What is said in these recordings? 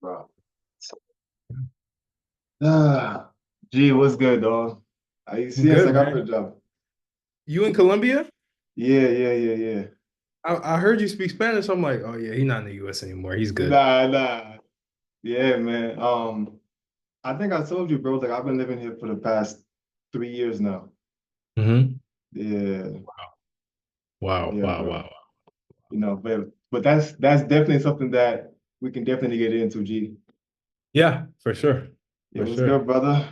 bro. Ah, G, what's good, dog? Aí I'm sim, essa good, capa man. job. You in Colombia? Yeah. I heard you speak Spanish. I'm like, oh yeah, he's not in the U.S. anymore. He's good. Nah. Yeah, man. I think I told you, bro, like I've been living here for the past 3 years now. Hmm. Yeah, Wow, yeah, wow, bro. wow. But that's definitely something that we can definitely get into, G. Yeah, for sure, Yeah, for what's sure. good, brother?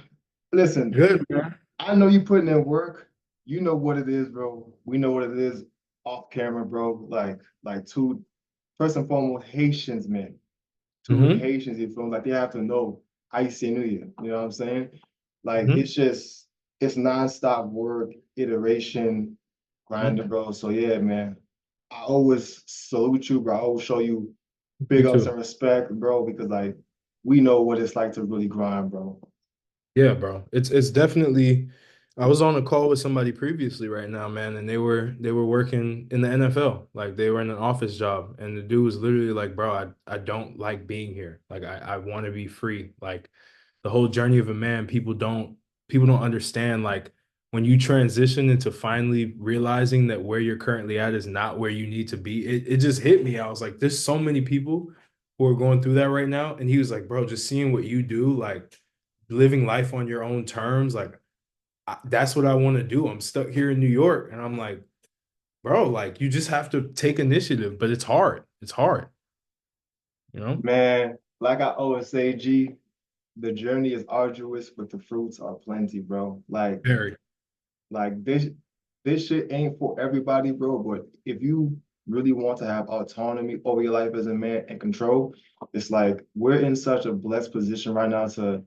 Listen, Good, man. I know you putting in work. You know what it is, bro. We know what it is off camera, bro. Like two, first and foremost, Haitians, man. Two Hmm. Haitians, you feel me? Like they have to know Haitian New Year. You know what I'm saying? Like Hmm. it's nonstop work, iteration, grinding, Hmm. bro. So yeah, man. I always salute you, bro. I always show you You big ups and too. respect, bro, because like we know what it's like to really grind, bro. Yeah, bro. It's definitely. I was on a call with somebody previously right now, man, and they were working in the NFL. Like they were in an office job, and the dude was literally like, "Bro, I don't like being here. Like I want to be free. Like the whole journey of a man, people don't understand. Like when you transition into finally realizing that where you're currently at is not where you need to be. It just hit me. I was like, there's so many people who are going through that right now, and he was like, "Bro, just seeing what you do, like." Living life on your own terms, like that's what I want to do. I'm stuck here in New York, and I'm like, bro, like you just have to take initiative, but it's hard. It's hard, you know? Man, like I always say, G, the journey is arduous, but the fruits are plenty, bro. Very. Like this shit ain't for everybody, bro. But if you really want to have autonomy over your life as a man and control, it's like we're in such a blessed position right now to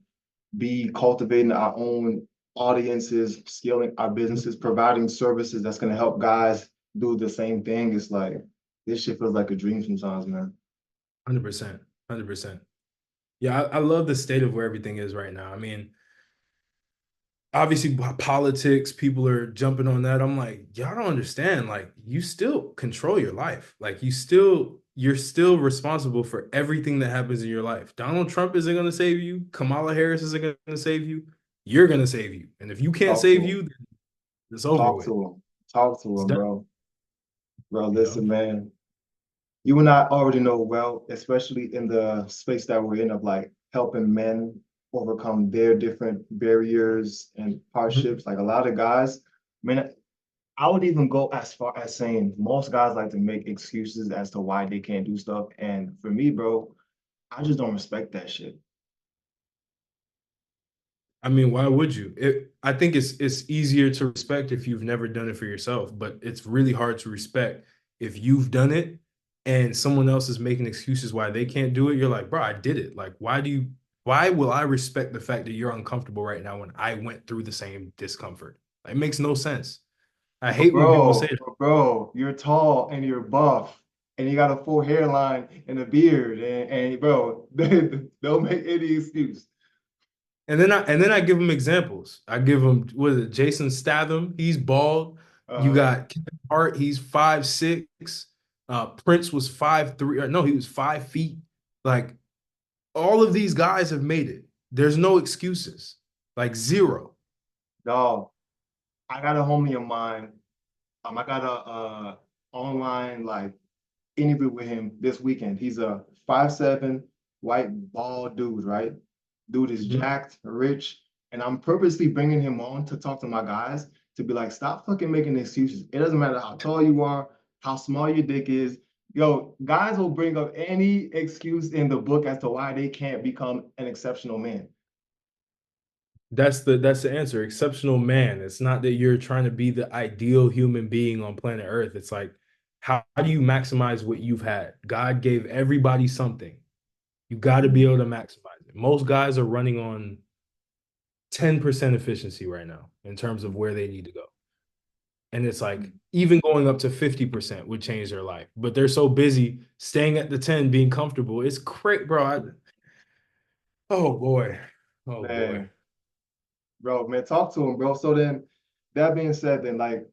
be cultivating our own audiences, scaling our businesses, providing services that's gonna help guys do the same thing. It's like this shit feels like a dream sometimes, man. 100%. 100%. Yeah, I love the state of where everything is right now. I mean, obviously politics, people are jumping on that. I'm like, y'all don't understand. Like, you still control your life. Like, you're still responsible for everything that happens in your life. Donald Trump isn't going to save you. Kamala Harris isn't going to save you. You're going to save you. And if you can't Talk to save him. you, then it's over Talk with. to him. Talk to It's him, done, bro. Bro, you know? listen, man. You and I already know well, especially in the space that we're in of like helping men overcome their different barriers and Mhm. hardships. Like a lot of guys, man, I would even go as far as saying most guys like to make excuses as to why they can't do stuff. And for me, bro, I just don't respect that shit. I mean, why would you? I think it's easier to respect if you've never done it for yourself, but it's really hard to respect if you've done it and someone else is making excuses why they can't do it. You're like, bro, I did it. Like, why will I respect the fact that you're uncomfortable right now when I went through the same discomfort? It makes no sense. I hate when people say, Bro, you're tall and you're buff and you got a full hairline and a beard and bro, don't make any excuse. and then I give them examples. I give them what is it, Jason Statham, he's bald. You Uh-huh. got Kevin Hart, he's 5'6". Prince was 5'3", or no, he was 5 feet. Like all of these guys have made it. There's no excuses. Like zero. Dog, I got a homie of mine. I got a online like interview with him this weekend. He's a 5'7" white bald dude, right? Dude is Mhm. jacked, rich, and I'm purposely bringing him on to talk to my guys to be like, stop fucking making excuses. It doesn't matter how tall you are, how small your dick is. Yo, guys will bring up any excuse in the book as to why they can't become an exceptional man. That's the answer. Exceptional man. It's not that you're trying to be the ideal human being on planet Earth. It's like, how do you maximize what you've had? God gave everybody something. You got to be able to maximize it. Most guys are running on 10% efficiency right now in terms of where they need to go. And it's like even going up to 50% would change their life. But they're so busy staying at the 10, being comfortable. It's great, bro. Oh boy. Oh boy. Man, bro, man, talk to him, bro. So then, that being said, then like,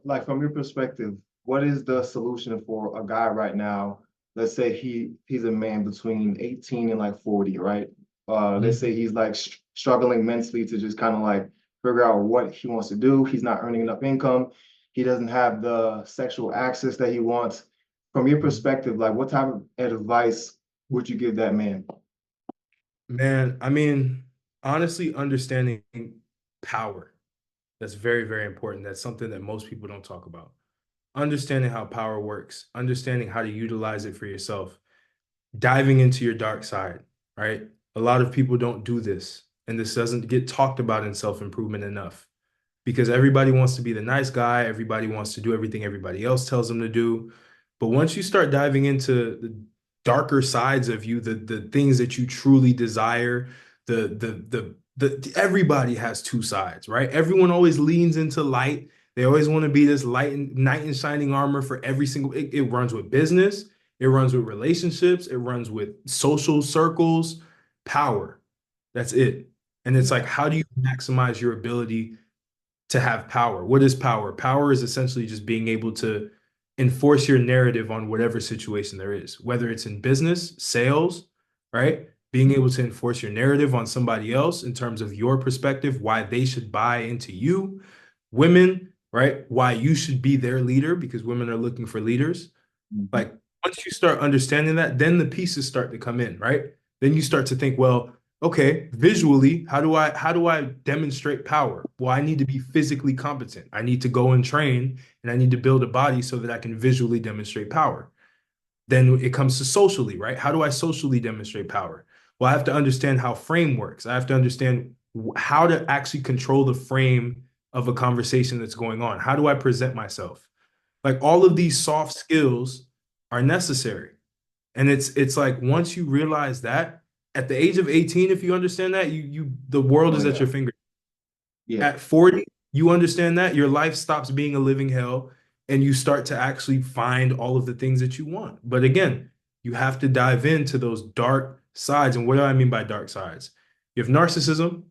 like from your perspective, what is the solution for a guy right now let's say he's a man between 18 and like 40, right? Let's Mhm. say he's like struggling mentally to just kind of like figure out what he wants to do. He's not earning enough income. He doesn't have the sexual access that he wants. From your Mhm. perspective, like what type of advice would you give that man? Man, I mean, honestly, understanding power, that's very, very important. That's something that most people don't talk about. Understanding how power works, understanding how to utilize it for yourself, diving into your dark side, right? A lot of people don't do this, and this doesn't get talked about in self-improvement enough because everybody wants to be the nice guy, everybody wants to do everything everybody else tells them to do. But once you start diving into the darker sides of you, the things that you truly desire, the everybody has two sides, right? Everyone always leans into light. They always want to be this light and knight in shining armor for every single it runs with business, it runs with relationships, it runs with social circles, power. That's it. And it's like, Yeah, how do you maximize your ability to have power? What is power? Power is essentially just being able to enforce your narrative on whatever situation there is, whether it's in business, sales, right? Being able to enforce your narrative on somebody else in terms of your perspective, why they should buy into you, women, right? Why you should be their leader because women are looking for leaders. mhm. Like once you start understanding that, then the pieces start to come in, right? Then you start to think, well, okay, visually, how do I demonstrate power? Well, I need to be physically competent. I need to go and train and I need to build a body so that I can visually demonstrate power. Then it comes to socially, right? How do I socially demonstrate power? Well, I have to understand how frame works. I have to understand how to actually control the frame of a conversation that's going on. How do I present myself? Like all of these soft skills are necessary. And it's like once you realize that at the age of 18, if you understand that, you the world Oh is at yeah, your finger. yeah, At 40, you understand that your life stops being a living hell and you start to actually find all of the things that you want. But again, you have to dive into those dark sides. And what do I mean by dark sides? You have narcissism,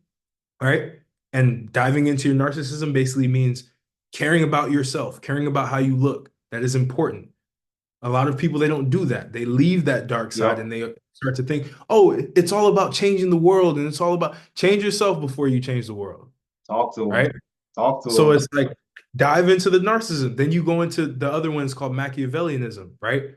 right? And diving into your narcissism basically means caring about yourself, caring about how you look. That is important. A lot of people, they don't do that. They leave that dark side yep. and they start to think, oh, it's all about changing the world and it's all about change yourself before you change the world, Talk to right? him. Talk to So him. it's like dive into the narcissism. Then you go into the other ones called Machiavellianism, right?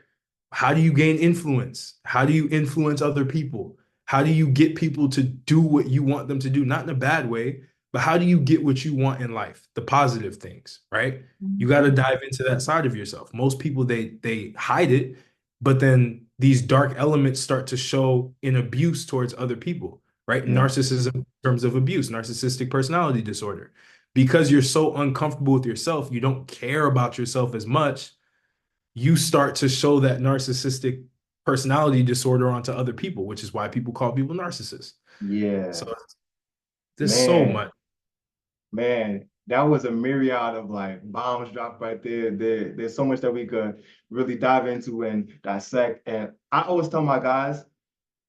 How do you gain influence? How do you influence other people? How do you get people to do what you want them to do? Not in a bad way, but how do you get what you want in life? The positive things, right? You got to Mhm. dive into that side of yourself. Most people they hide it, but then these dark elements start to show in abuse towards other people, right? Yeah, Narcissism in terms of abuse, narcissistic personality disorder. Because you're so uncomfortable with yourself, you don't care about yourself as much, you start to show that narcissistic personality disorder onto other people, which is why people call people narcissists. yeah, So there's so man. much. Man, that was a myriad of like bombs dropped right there. There's so much that we could really dive into and dissect. And I always tell my guys,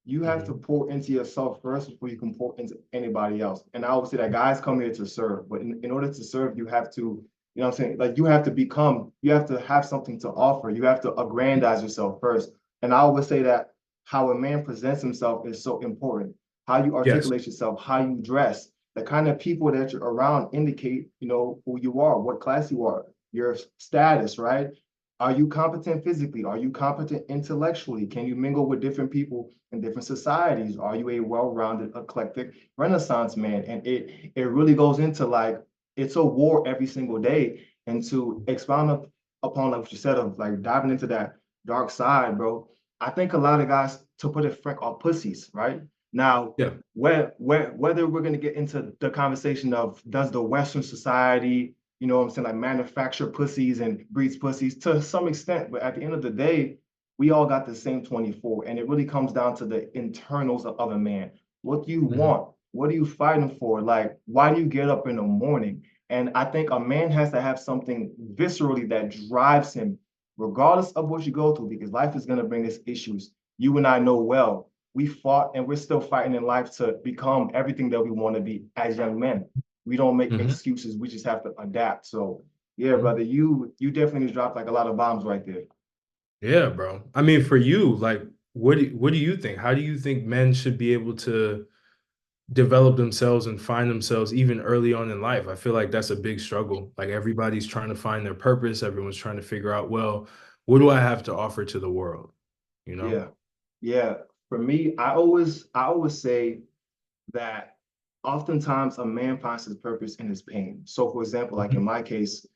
you have to Mhm. pour into yourself first before you can pour into anybody else. And I always say that guys come here to serve, but in order to serve, you have to, you know what I'm saying? Like you have to have something to offer. You have to aggrandize yourself first. And I always say that how a man presents himself is so important. How you Yes. articulate yourself, how you dress, the kind of people that you're around indicate, you know, who you are, what class you are, your status, right? Are you competent physically? Are you competent intellectually? Can you mingle with different people in different societies? Are you a well-rounded, eclectic Renaissance man? And it really goes into like it's a war every single day. And to expound upon like what you said of like diving into that dark side, bro. I think a lot of guys, to put it frank, are pussies, right? Now, Yeah. whether we're gonna get into the conversation of does the Western society, you know what I'm saying, like manufacture pussies and breeds pussies to some extent, but at the end of the day, we all got the same 24. And it really comes down to the internals of a man. What do you Mhm. want? What are you fighting for? Like, why do you get up in the morning? And I think a man has to have something viscerally that drives him, regardless of what you go through, because life is going to bring us issues. You and I know well, we fought and we're still fighting in life to become everything that we want to be as young men. We don't make Mhm. excuses. We just have to adapt. So yeah, Mhm. brother, you definitely dropped like a lot of bombs right there. Yeah, bro. I mean, for you, like, what do you think? How do you think men should be able to develop themselves and find themselves even early on in life? I feel like that's a big struggle. Like everybody's trying to find their purpose. Everyone's trying to figure out, well, what do I have to offer to the world? You know? Yeah. Yeah. For me, I always say that oftentimes a man finds his purpose in his pain. So for example, like in Mhm. my case,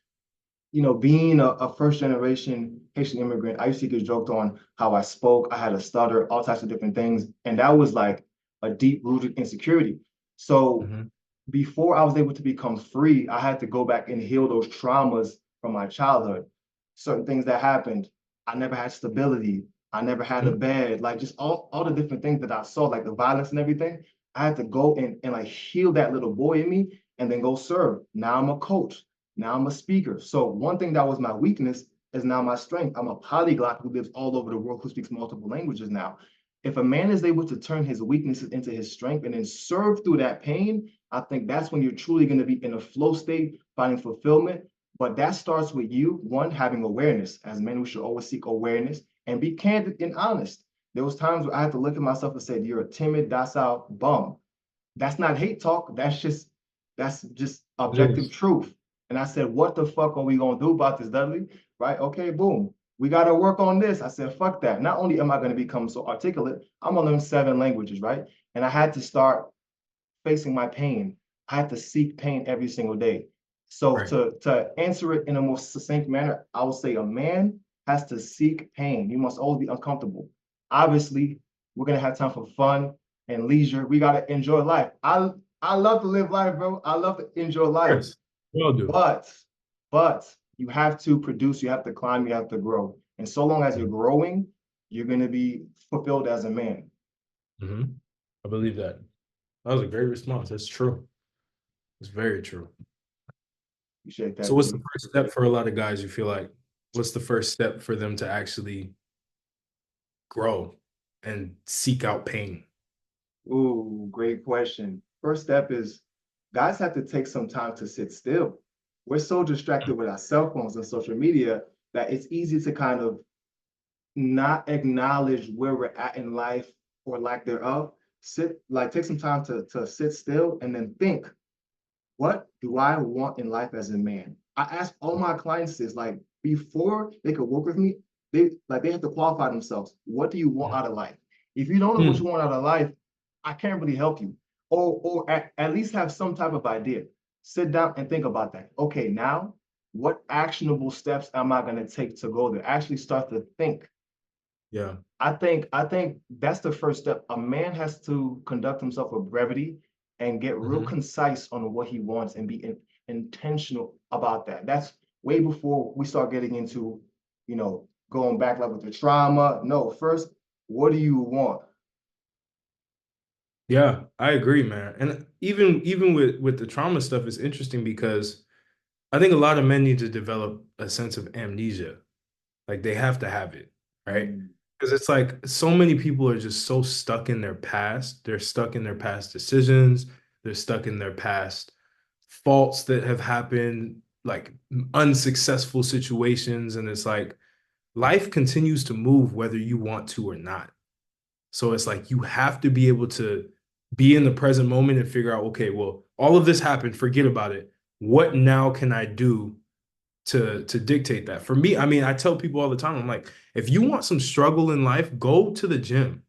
being a first generation Haitian immigrant, I used to get joked on how I spoke, I had a stutter, all types of different things. And that was like a deep rooted insecurity. So Mhm. before I was able to become free, I had to go back and heal those traumas from my childhood. Certain things that happened. I never had stability. I never had a Mhm. bed, like just all the different things that I saw, like the violence and everything. I had to go and like heal that little boy in me and then go serve. Now I'm a coach. Now I'm a speaker. So one thing that was my weakness is now my strength. I'm a polyglot who lives all over the world, who speaks multiple languages now. If a man is able to turn his weaknesses into his strength and then serve through that pain, I think that's when you're truly going to be in a flow state, finding fulfillment. But that starts with you, one, having awareness. As men, we should always seek awareness and be candid and honest. There was times where I had to look at myself and say, "You're a timid, docile bum." That's not hate talk. That's just It objective is. truth. And I said, "What the fuck are we gonna do about this, Dudley?" Right? Okay, boom. We gotta work on this. I said, "Fuck that." Not only am I gonna become so articulate, I'm gonna learn 7 languages, right? And I had to start facing my pain. I had to seek pain every single day. So Right. to answer it in a more succinct manner, I would say a man has to seek pain. You must always be uncomfortable. Obviously, we're gonna have time for fun and leisure. We gotta enjoy life. I love to live life, bro. I love to enjoy life. Yes. We all do. But but you have to produce, you have to climb, you have to grow. And so long as you're Mhm. growing, you're gonna be fulfilled as a man. Mhm. I believe that. That was a great response. That's true. It's very true. Appreciate So that, what's the G. first step for a lot of guys, you feel like? What's the first step for them to actually grow and seek out pain? Ooh, great question. First step is guys have to take some time to sit still. We're so distracted with our cell phones and social media that it's easy to kind of not acknowledge where we're at in life or lack thereof. Take some time to sit still and then think, what do I want in life as a man? I ask all my clients this, like before they could work with me, they have to qualify themselves. What do you want out of life? If you don't know what you Mm. want out of life, I can't really help you. Or at least have some type of idea. Sit down and think about that. Okay, now what actionable steps am I going to take to go there? Actually start to think. Yeah. I think that's the first step. A man has to conduct himself with brevity and get real Mhm. concise on what he wants and be intentional about that. That's way before we start getting into, going back like with the trauma. No, first, what do you want? Yeah, I agree, man. And even with the trauma stuff, it's interesting because I think a lot of men need to develop a sense of amnesia. Like they have to have it, right? Mm, Because it's like so many people are just so stuck in their past. They're stuck in their past decisions. They're stuck in their past faults that have happened, like unsuccessful situations. And it's like life continues to move whether you want to or not. So it's like you have to be able to be in the present moment and figure out, okay, well, all of this happened, forget about it. What now can I do to dictate that? For me, I mean, I tell people all the time, I'm like, if you want some struggle in life, go to the gym.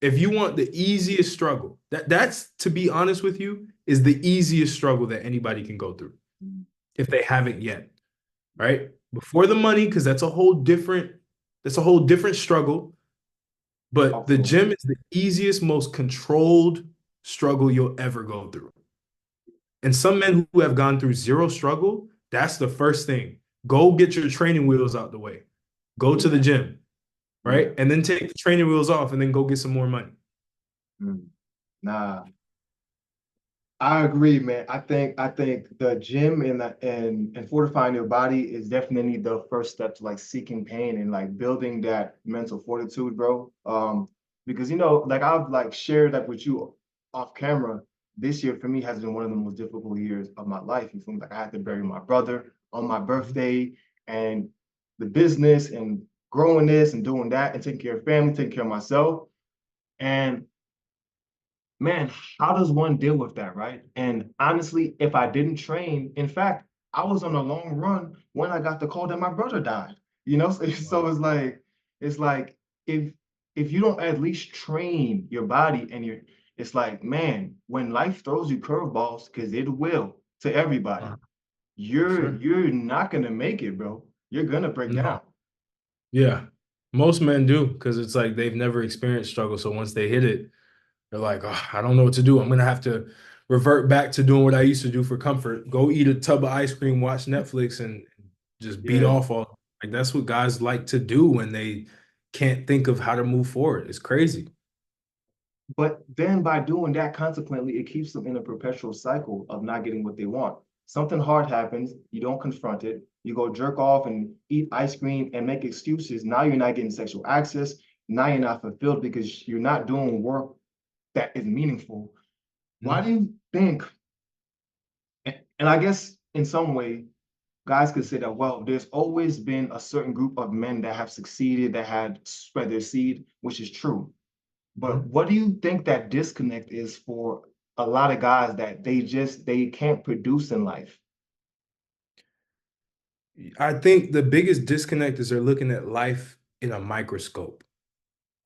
If you want the easiest struggle, that's to be honest with you, is the easiest struggle that anybody can go through mm, if they haven't yet, right? Before the money, because that's a whole different struggle. But the absolutely. gym is the easiest, most controlled struggle you'll ever go through. And some men who have gone through zero struggle, that's the first thing. Go get your training wheels out the way. Go to the Yeah, gym, yeah. right? And then take the training wheels off and then go get some more money. Mm. Nah, I agree, man. I think the gym and fortifying your body is definitely the first step to like seeking pain and like building that mental fortitude, bro. Because like I've like shared that with you off camera. This year for me has been one of the most difficult years of my life. You feel me? Like I had to bury my brother on my Mhm. birthday, and the business and growing this and doing that and taking care of family, taking care of myself. And man, how does one deal with that, right? And honestly, if I didn't train, in fact, I was on a long run when I got the call that my brother died. You know, so it's like if if you don't at least train your body and your, it's like, man, when life throws you curveballs, because it will to everybody, For sure. you're not gonna make it, bro. You're gonna break No. down. Yeah. Most men do because it's like they've never experienced struggle. So once they hit it, they're like, oh, I don't know what to do. I'm gonna have to revert back to doing what I used to do for comfort. Go eat a tub of ice cream, watch Netflix, and just beat Yeah. off all. Like that's what guys like to do when they can't think of how to move forward. It's crazy. But then by doing that, consequently, it keeps them in a perpetual cycle of not getting what they want. Something hard happens, you don't confront it, you go jerk off and eat ice cream and make excuses. Now you're not getting sexual access. Now you're not fulfilled because you're not doing work that is meaningful. Why Mhm. do you think, and I guess in some way, guys could say that, well, there's always been a certain group of men that have succeeded, that had spread their seed, which is true. But Mhm. what do you think that disconnect is for a lot of guys that they can't produce in life? I think the biggest disconnect is they're looking at life in a microscope.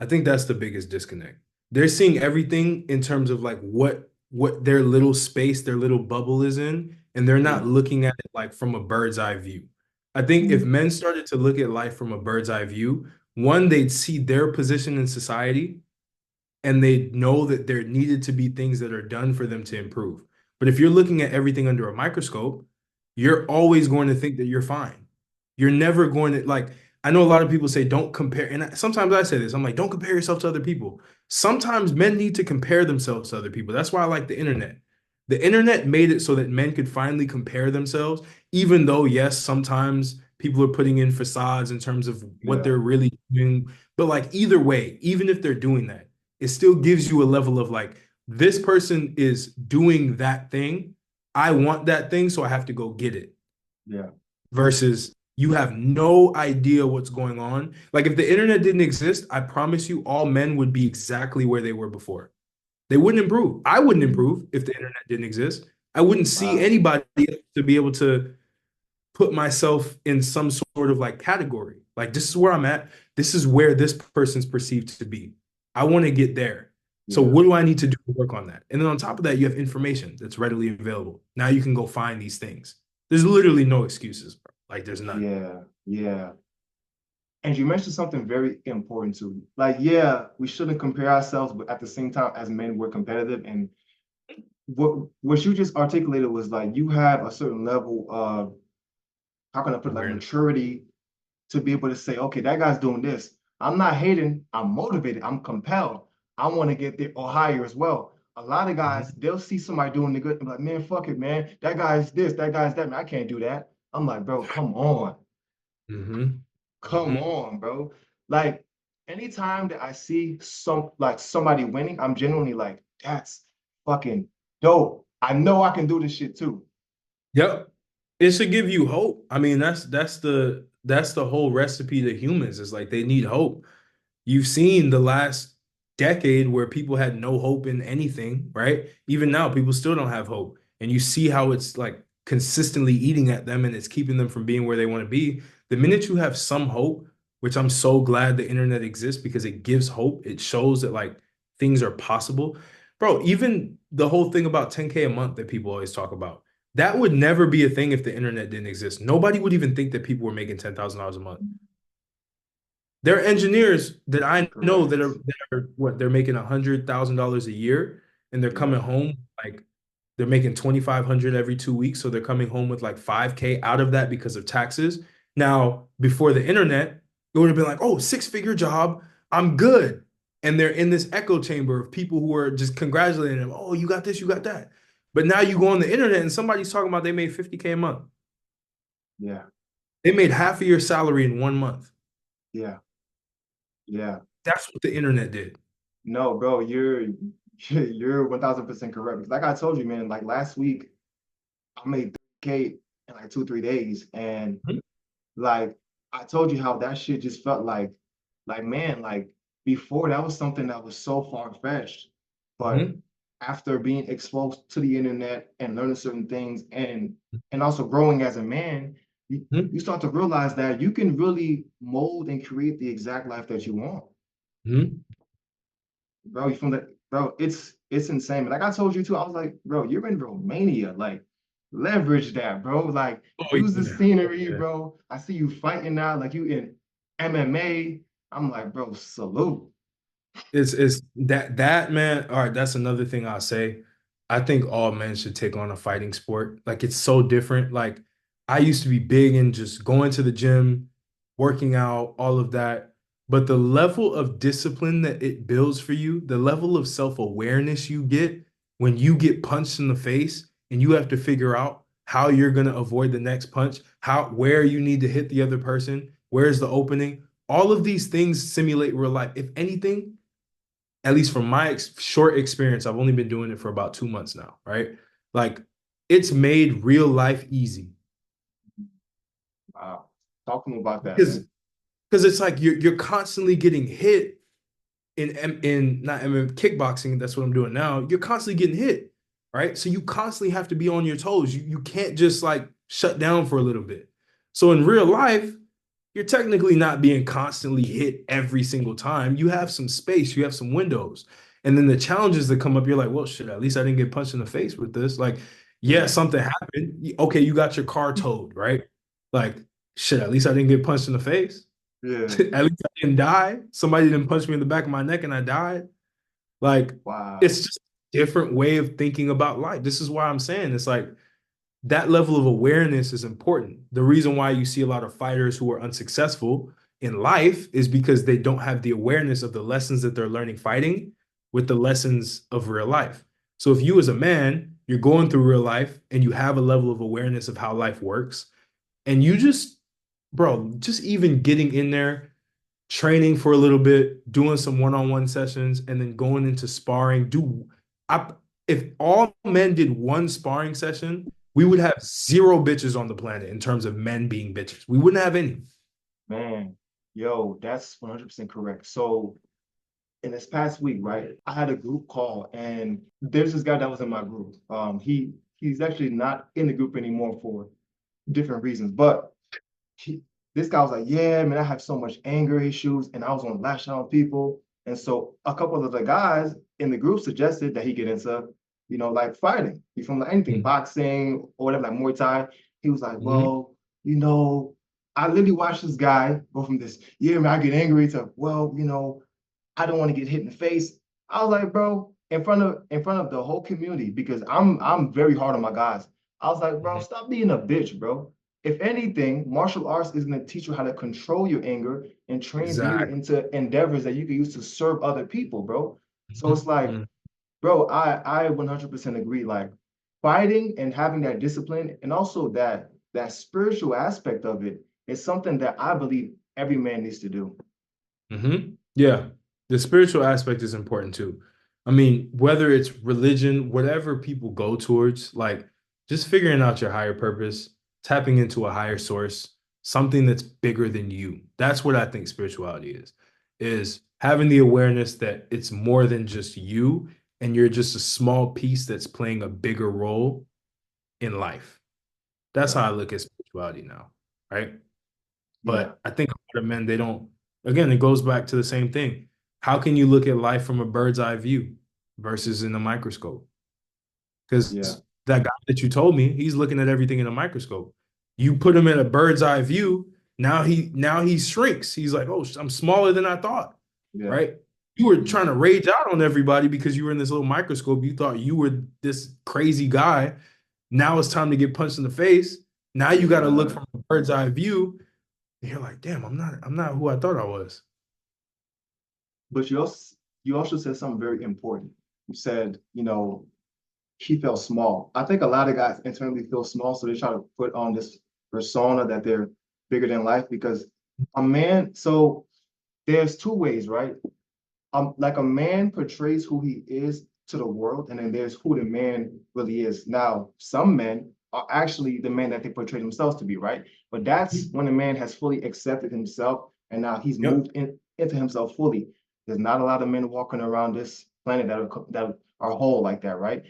I think that's the biggest disconnect. They're seeing everything in terms of like what their little space, their little bubble is in, and they're Yeah. not looking at it like from a bird's eye view. I think if men started to look at life from a bird's eye view, one, they'd see their position in society and they know that there needed to be things that are done for them to improve. But if you're looking at everything under a microscope, you're always going to think that you're fine. You're never going to like, I know a lot of people say don't compare, and sometimes I say this, I'm like, don't compare yourself to other people. Sometimes men need to compare themselves to other people. That's why I like the internet. The internet made it so that men could finally compare themselves, even though, yes, sometimes people are putting in facades in terms of what Yeah. they're really doing. But like either way, even if they're doing that, it still gives you a level of like, this person is doing that thing. I want that thing, so I have to go get it. Yeah. Versus you have no idea what's going on. Like if the internet didn't exist, I promise you all men would be exactly where they were before. They wouldn't improve. I wouldn't improve if the internet didn't exist. I wouldn't see Wow. anybody to be able to put myself in some sort of like category. Like this is where I'm at. This is where this person's perceived to be. I want to get there. So Yeah. what do I need to do to work on that? And then on top of that, you have information that's readily available. Now you can go find these things. There's literally no excuses, bro. Like there's none. Yeah. Yeah. And you mentioned something very important too. Like, yeah, we shouldn't compare ourselves, but at the same time, as men, we're competitive. And what you just articulated was like you have a certain level of, how can I put it, like Awareness. maturity to be able to say, okay, that guy's doing this. I'm not hating, I'm motivated, I'm compelled. I want to get there or higher as well. A lot of guys, Mhm. they'll see somebody doing the good and be like, man, fuck it, man. That guy's this, that guy's that, man. I can't do that. I'm like, bro, come on. Mhm. Come Mhm. on, bro. Like anytime that I see somebody winning, I'm genuinely like, that's fucking dope. I know I can do this shit too. Yep. It should give you hope. I mean, that's the whole recipe to humans. Is like they need hope. You've seen the last decade where people had no hope in anything, right? Even now, people still don't have hope. And you see how it's like consistently eating at them and it's keeping them from being where they want to be. The minute you have some hope, which I'm so glad the internet exists because it gives hope, it shows that like things are possible. Bro, even the whole thing about 10K a month that people always talk about, that would never be a thing if the internet didn't exist. Nobody would even think that people were making $10,000 a month. There are engineers that I know that Correct. are what they're making $100,000 a year, and they're Yeah. coming home like they're making 2,500 every 2 weeks, so they're coming home with like 5K out of that because of taxes. Now, before the internet, it would have been like, oh, six-figure job, I'm good, and they're in this echo chamber of people who are just congratulating them. Oh, you got this, you got that. But now you go on the internet and somebody's talking about they made 50K a month. Yeah. They made half of your salary in 1 month. Yeah. Yeah. That's what the internet did. No, bro, you're 1000% correct. Because like I told you, man, like last week I made 30K in like 2, 3 days. And like I told you how that shit just felt man, like before that was something that was so far-fetched. But Hmm. after being exposed to the internet and learning certain things and also growing as a man, you start to realize that you can really mold and create the exact life that you want. Hmm. Bro, you from the bro, it's insane. Like I told you too, I was like, bro, you're in Romania. Like, leverage that, bro. Like, Oh use the yeah. Oh, scenery, yeah. bro. I see you fighting now, like you in MMA. I'm like, bro, salute. It's that man. All right, that's another thing I'll say. I think all men should take on a fighting sport. Like it's so different. Like I used to be big in just going to the gym, working out, all of that. But the level of discipline that it builds for you, the level of self-awareness you get when you get punched in the face and you have to figure out how you're gonna avoid the next punch, how where you need to hit the other person, where's the opening. All of these things simulate real life. If anything, at least from my short experience, I've only been doing it for about 2 months now, right? Like it's made real life easy Wow. Talk to me about that, because man. it's like you're constantly getting hit in not MMA kickboxing. That's what I'm doing now. You're constantly getting hit, right? So you constantly have to be on your toes. You can't just like shut down for a little bit. So in real life, you're technically not being constantly hit every single time. You have some space, you have some windows. And then the challenges that come up, you're like, well, shit, at least I didn't get punched in the face with this. Like, yeah, Yeah, something happened. Okay, you got your car towed, right? Like, shit, at least I didn't get punched in the face. yeah. At least I didn't die. Somebody didn't punch me in the back of my neck and I died. Like, Wow. it's just a different way of thinking about life. This is why I'm saying it's like that level of awareness is important. The reason why you see a lot of fighters who are unsuccessful in life is because they don't have the awareness of the lessons that they're learning fighting with the lessons of real life. So if you as a man, you're going through real life and you have a level of awareness of how life works, and you just, bro, just even getting in there, training for a little bit, doing some one-on-one sessions, and then going into sparring. I if all men did one sparring session, we would have zero bitches on the planet in terms of men being bitches. We wouldn't have any. Man, yo, that's 100% correct. So in this past week, right, I had a group call and there's this guy that was in my group. He's actually not in the group anymore for different reasons, but he, this guy was like, yeah, man, I have so much anger issues and I was gonna lash out on people. And so a couple of the guys in the group suggested that he get into, like fighting. He from like anything, Mhm. boxing or whatever, like Muay Thai. He was like, Mhm. well, I literally watched this guy go from this, yeah, man, I get angry to, well, I don't want to get hit in the face. I was like, bro, in front of the whole community, because I'm very hard on my guys. I was like, bro, Mhm. stop being a bitch, bro. If anything, martial arts is going to teach you how to control your anger and transmute it Exactly. into endeavors that you can use to serve other people, bro. So it's Mhm. like, Mhm. bro, I 100% agree. Like fighting and having that discipline and also that spiritual aspect of it is something that I believe every man needs to do. Yeah, the spiritual aspect is important too. I mean, whether it's religion, whatever people go towards, like just figuring out your higher purpose, tapping into a higher source, something that's bigger than you. That's what I think spirituality is having the awareness that it's more than just you and you're just a small piece that's playing a bigger role in life. That's how Yeah, I look at spirituality now, right? yeah, But I think a lot of men, they don't, again, it goes back to the same thing. How can you look at life from a bird's eye view versus in a microscope? yeah, Because that guy that you told me, he's looking at everything in a microscope. You put him in a bird's eye view, now he shrinks. He's like, oh, I'm smaller than I thought, yeah. right? You were trying Mhm. to rage out on everybody because you were in this little microscope. You thought you were this crazy guy. Now it's time to get punched in the face. Now you got to look Yeah. from a bird's eye view and you're like, damn, I'm not who I thought I was. But you also said something very important. You said, he felt small. I think a lot of guys internally feel small, so they try to put on this persona that they're bigger than life because a man, so there's two ways, right? Like a man portrays who he is to the world, and then there's who the man really is. Now, some men are actually the man that they portray themselves to be, right? But that's when a man has fully accepted himself and now he's Yep. moved into himself fully. There's not a lot of men walking around this planet that are whole like that, right?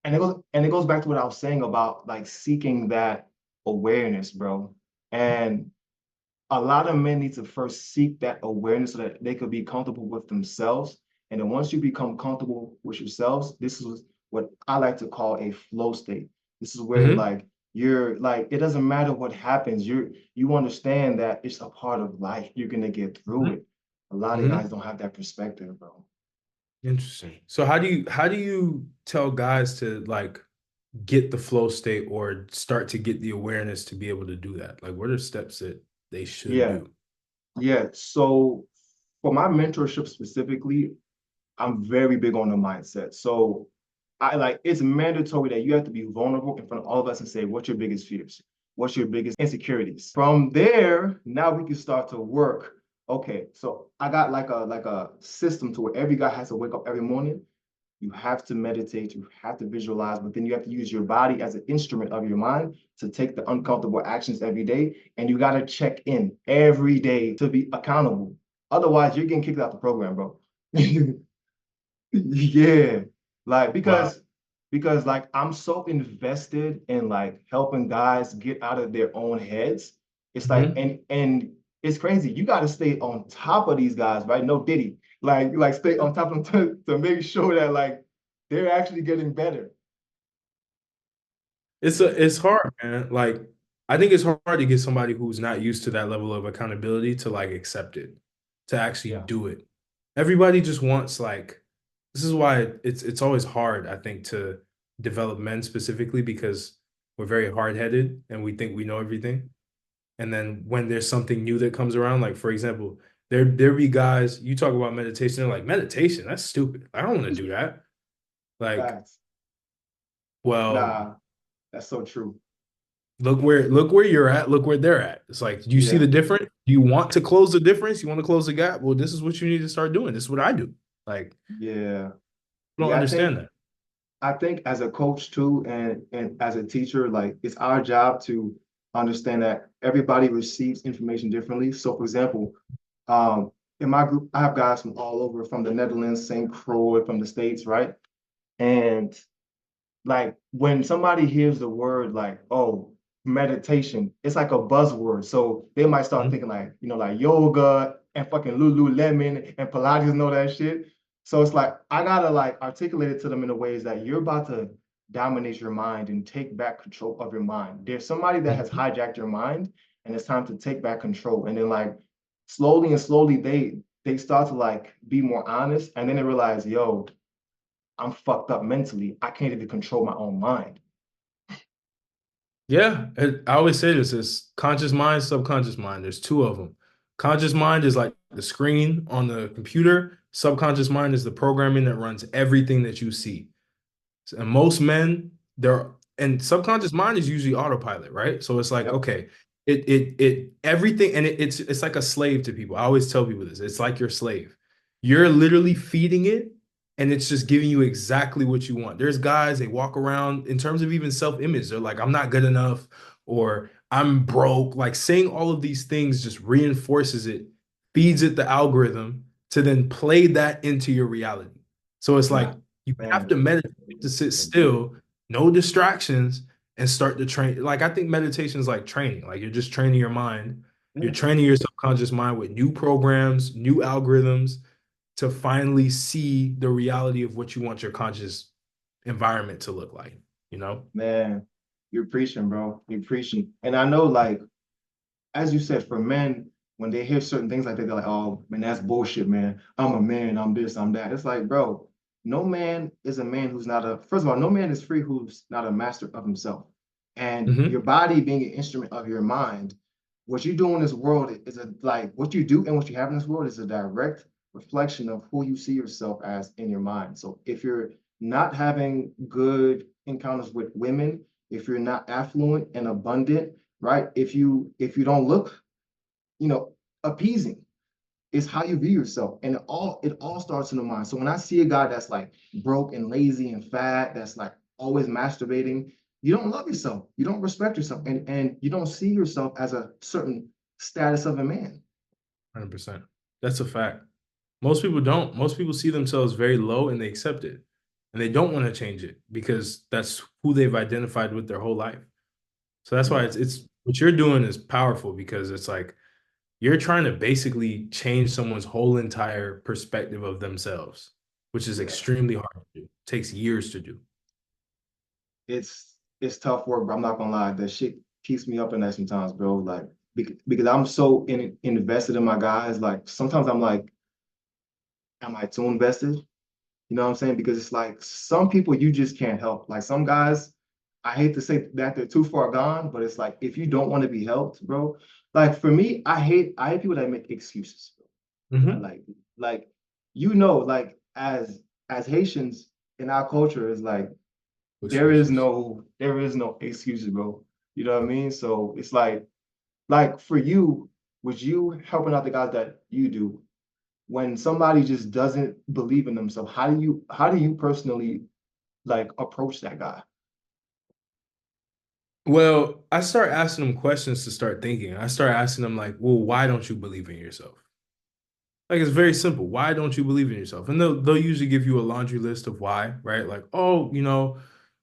And it goes back to what I was saying about like seeking that awareness, bro. And a lot of men need to first seek that awareness so that they could be comfortable with themselves. And then once you become comfortable with yourselves, this is what I like to call a flow state. This is where Hmm. like you're like, it doesn't matter what happens. You understand that it's a part of life. You're gonna get through it. A lot of Hmm. guys don't have that perspective, bro. Interesting. So how do you tell guys to like get the flow state or start to get the awareness to be able to do that? Like, what are steps that they should Yeah, do? yeah. So for my mentorship specifically, I'm very big on the mindset. So I like it's mandatory that you have to be vulnerable in front of all of us and say, what's your biggest fears? What's your biggest insecurities? From there, now we can start to work. Okay, so I got like a system to where every guy has to wake up every morning. You have to meditate, you have to visualize, but then you have to use your body as an instrument of your mind to take the uncomfortable actions every day. And you got to check in every day to be accountable. Otherwise, you're getting kicked out the program, bro. Yeah, like Wow. because like I'm so invested in like helping guys get out of their own heads. It's like Hmm. and it's crazy. You got to stay on top of these guys, right? No Diddy. Like stay on top of them to make sure that like they're actually getting better. It's hard, man. Like, I think it's hard to get somebody who's not used to that level of accountability to like accept it, to actually Yeah. do it. Everybody just wants like this is why it's always hard, I think, to develop men specifically because we're very hard-headed and we think we know everything. And then when there's something new that comes around, like for example, there be guys, you talk about meditation, they're like, meditation, that's stupid. I don't want to do that. Like, Facts. well, Nah, that's so true. look where you're at, look where they're at. It's like, do you see Yeah. the difference? Do you want to close the difference? You want to close the gap? Well, this is what you need to start doing. This is what I do. Like, Yeah. I don't Yeah, understand that. I think as a coach too, and as a teacher, like it's our job to understand that everybody receives information differently. So, for example, in my group, I have guys from all over, from the Netherlands, St. Croix, from the States, right? And like when somebody hears the word like, oh, meditation, it's like a buzzword. So they might start Mhm. thinking like, like yoga and fucking Lululemon and Pilates and all that shit. So it's like I gotta like articulate it to them in a ways that you're about to dominate your mind and take back control of your mind. There's somebody that has Mhm. hijacked your mind, and it's time to take back control. And then like slowly and slowly they start to like be more honest, and then they realize, yo, I'm fucked up mentally. I can't even control my own mind. Yeah, I always say this is conscious mind, subconscious mind. There's two of them. Conscious mind is like the screen on the computer. Subconscious mind is the programming that runs everything that you see. And most men, they're and subconscious mind is usually autopilot, right? So it's like, Yep. okay, it everything, and it's like a slave to people. I always tell people this. It's like your slave. You're literally feeding it, and it's just giving you exactly what you want. There's guys, they walk around in terms of even self-image, they're like, I'm not good enough, or I'm broke. Like saying all of these things just reinforces it, feeds it the algorithm to then play that into your reality. So it's like Nah, you have man. to meditate to sit still, no distractions, and start to train. Like I think meditation is like training. Like you're just training your mind. You're Yeah. training your subconscious mind with new programs, new algorithms to finally see the reality of what you want your conscious environment to look like, you know? Man, you're preaching, bro. You're preaching. And I know, like, as you said, for men, when they hear certain things like that, they're like, oh, man, that's bullshit, man. I'm a man, I'm this, I'm that. It's like, bro, no man is a man who's not first of all, no man is free who's not a master of himself. And Hmm. your body being an instrument of your mind, what you do in this world is like, what you do and what you have in this world is a direct reflection of who you see yourself as in your mind. So if you're not having good encounters with women, if you're not affluent and abundant, right? If you don't look, you know, appeasing, it's how you view yourself. And it all starts in the mind. So when I see a guy that's like broke and lazy and fat, that's like always masturbating, you don't love yourself. You don't respect yourself, and you don't see yourself as a certain status of a man. 100%. That's a fact. Most people don't. Most people see themselves very low and they accept it. And they don't want to change it because that's who they've identified with their whole life. So that's why Yeah, it's what you're doing is powerful because it's like you're trying to basically change someone's whole entire perspective of themselves, which is yeah. extremely hard to do. Takes years to do. It's tough work, but I'm not gonna lie. That shit keeps me up at night sometimes, bro. Like because I'm so invested in my guys. Like sometimes I'm like, am I too invested? You know what I'm saying? Because it's like some people you just can't help. Like some guys, I hate to say that they're too far gone, but it's like if you don't want to be helped, bro. Like for me, I hate people that make excuses. I Hmm. like you know, like as Haitians in our culture is like Excuses. there is no excuses, bro. You know what I mean? So it's like for you, would you helping out the guys that you do, when somebody just doesn't believe in themselves, how do you personally like approach that guy? Well, I start asking them questions to start thinking. I start asking them like, well, why don't you believe in yourself? Like it's very simple. Why don't you believe in yourself? And they'll usually give you a laundry list of why, right? Like, oh,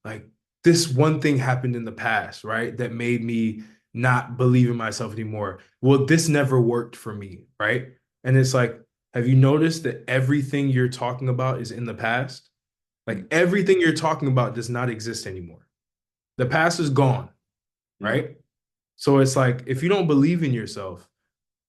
like this one thing happened in the past, right? That made me not believe in myself anymore. Well, this never worked for me, right? And it's like, have you noticed that everything you're talking about is in the past? Like everything you're talking about does not exist anymore. The past is gone, Yeah, right? So it's like if you don't believe in yourself,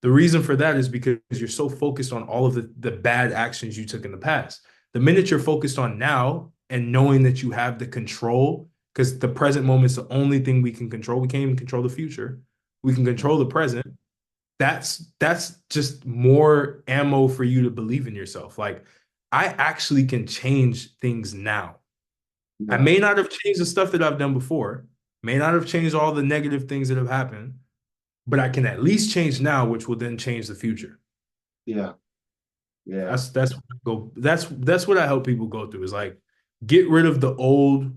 the reason for that is because you're so focused on all of the bad actions you took in the past. The minute you're focused on now and knowing that you have the control, because the present moment is the only thing we can control. We can't even control the future. We can control the present. That's just more ammo for you to believe in yourself. Like I actually can change things now. I yeah, may not have changed the stuff that I've done before, may not have changed all the negative things that have happened, but I can at least change now, which will then change the future. yeah, yeah, That's what I help people go through is like get rid of the old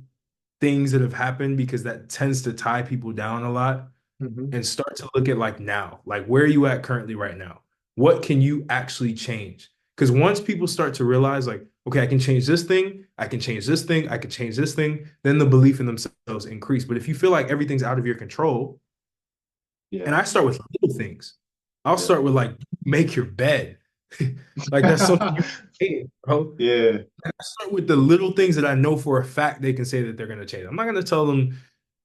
things that have happened because that tends to tie people down a lot hmm, and start to look at like now, like where are you at currently right now? What can you actually change? Because once people start to realize like, okay, I can change this thing, I can change this thing, I can change this thing, then the belief in themselves increase. But if you feel like everything's out of your control, and yeah, I start with little things. I'll yeah. start with like make your bed. Like that's something you hate, bro. Yeah, I start with the little things that I know for a fact they can say that they're gonna change. I'm not gonna tell them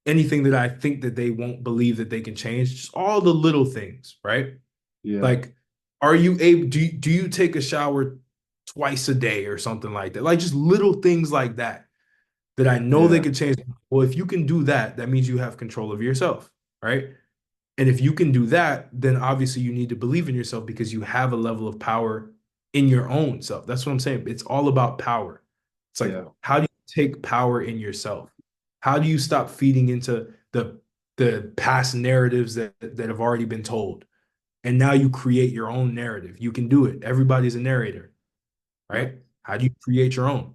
anything that I think that they won't believe that they can change. Just all the little things, right? yeah, Like, are you able do you take a shower twice a day or something like that? Like just little things like that that I know they yeah, could change. Well, if you can do that, that means you have control of yourself, right? And if you can do that, then obviously you need to believe in yourself because you have a level of power in your own self. That's what I'm saying. It's all about power. It's like, yeah, how do you take power in yourself? How do you stop feeding into the past narratives that have already been told? And now you create your own narrative. You can do it. Everybody's a narrator, yeah, right? How do you create your own?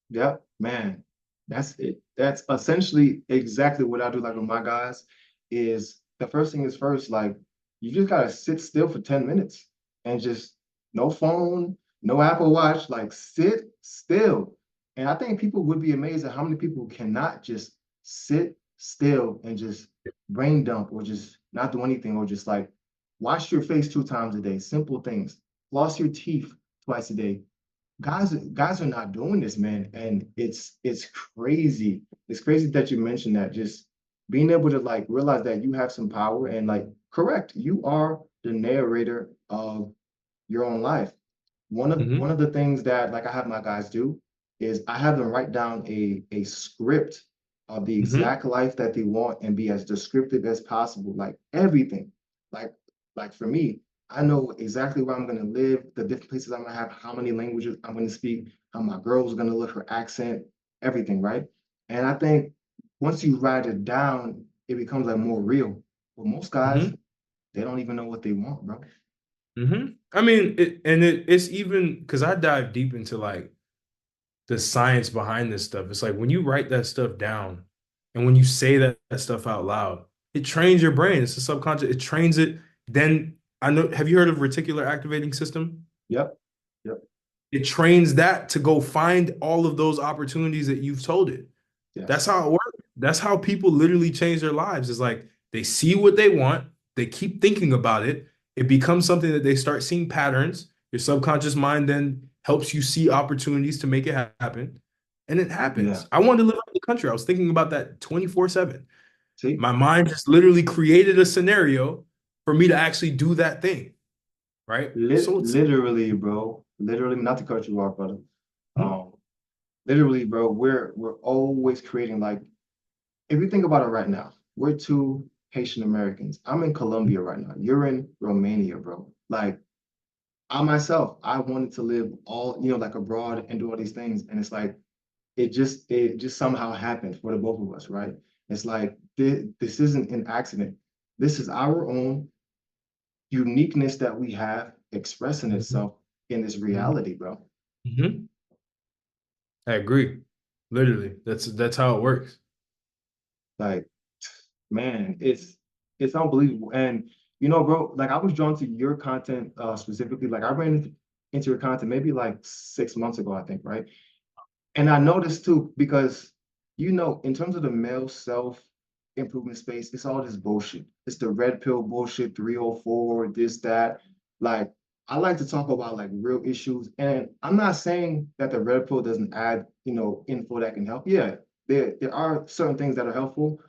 yeah, man. That's it. That's essentially exactly what I do. Like with my guys, is the first thing is first. Like you just gotta sit still for 10 minutes and just no phone, no Apple Watch. Like sit still. And I think people would be amazed at how many people cannot just sit still and just brain dump or just not do anything or just like wash your face 2 times a day. Simple things. Floss your teeth twice a day. Guys are not doing this, man, and it's crazy. It's crazy that you mentioned that. Just being able to like realize that you have some power and like correct, you are the narrator of your own life. One Hmm. of the things that like I have my guys do is I have them write down a script of the Hmm. exact life that they want and be as descriptive as possible, like everything. Like like for me, I know exactly where I'm gonna live, the different places I'm gonna have, how many languages I'm gonna speak, how my girl's gonna look, her accent, everything, right? And I think once you write it down, it becomes like more real. But most guys, Hmm. they don't even know what they want, bro. I mean, it's even because I dive deep into like the science behind this stuff. It's like when you write that stuff down, And when you say that stuff out loud, it trains your brain. It's a subconscious, it trains it. Then I know, have you heard of reticular activating system? Yep. Yep. It trains that to go find all of those opportunities that you've told it. That's Yes. how it works. That's how people literally change their lives. It's like they see what they want, they keep thinking about it. It becomes something that they start seeing patterns. Your subconscious mind then helps you see opportunities to make it happen. And it Yeah. happens. I wanted to live out in the country. I was thinking about that 24/7. See, My mind just literally created a scenario for me to actually do that thing. Right. So it's literally, bro. Literally, not to cut you off, brother. Mhm. Um, literally, bro, we're always creating like if you think about it right now, we're two Haitian Americans. I'm in Colombia right now. You're in Romania, bro. Like I myself, I wanted to live all, like abroad and do all these things. And it's like it just somehow happened for the both of us, right? It's like this isn't an accident. This is our own uniqueness that we have expressing Mhm. itself in this Mhm. reality, bro. Mhm. I agree. Literally, that's how it works. Like, man, it's unbelievable. And bro, like I was drawn to your content specifically. Like I ran into your content maybe like 6 months ago, I think, right? And I noticed too, because in terms of the male self improvement space, it's all this bullshit. It's the red pill bullshit, 304, this, that. Like, I like to talk about like real issues. And I'm not saying that the red pill doesn't add, info that can help. Yeah, there are certain things that are helpful,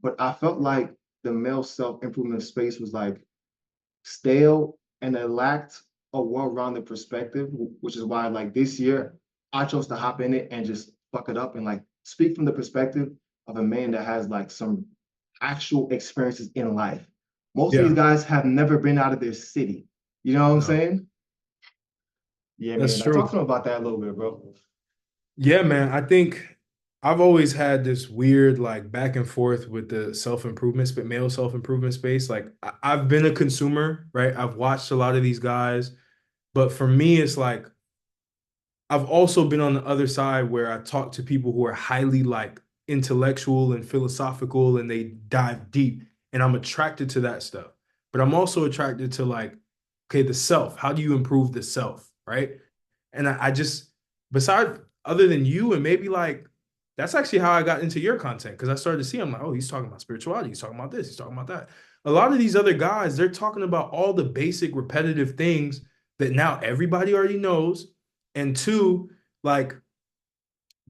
but I felt like the male self improvement space was like stale and it lacked a well-rounded perspective, which is why like this year I chose to hop in it and just fuck it up and like speak from the perspective of a man that has like some actual experiences in life. Most of these Yeah, guys have never been out of their city. You know what I'm no, saying? Yeah, that's man. I talked true. to him about that a little bit, bro. Yeah, man. I think I've always had this weird like back and forth with the self-improvement, male self-improvement space. Like I've been a consumer, right? I've watched a lot of these guys, but for me, it's like I've also been on the other side where I talk to people who are highly like intellectual and philosophical and they dive deep, and I'm attracted to that stuff. But I'm also attracted to like, okay, the self. How do you improve the self, right? And I just, besides, other than you, and maybe like, that's actually how I got into your content because I started to see, I'm like, oh, he's talking about spirituality, he's talking about this, he's talking about that. A lot of these other guys, they're talking about all the basic repetitive things that now everybody already knows. And two, like,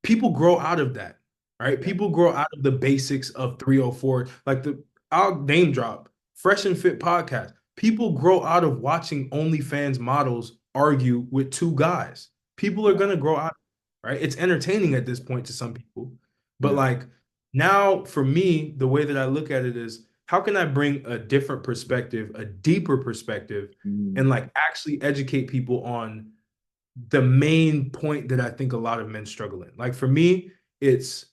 people grow out of that, right? Yeah. People grow out of the basics of 304. Like I'll name drop Fresh and Fit podcast. People grow out of watching OnlyFans models argue with two guys. People are Yeah. gonna grow out, right? It's entertaining at this point to some people. But Yeah. like now for me, the way that I look at it is how can I bring a different perspective, a deeper perspective, and Mm. like actually educate people on the main point that I think a lot of men struggle in. Like for me, it's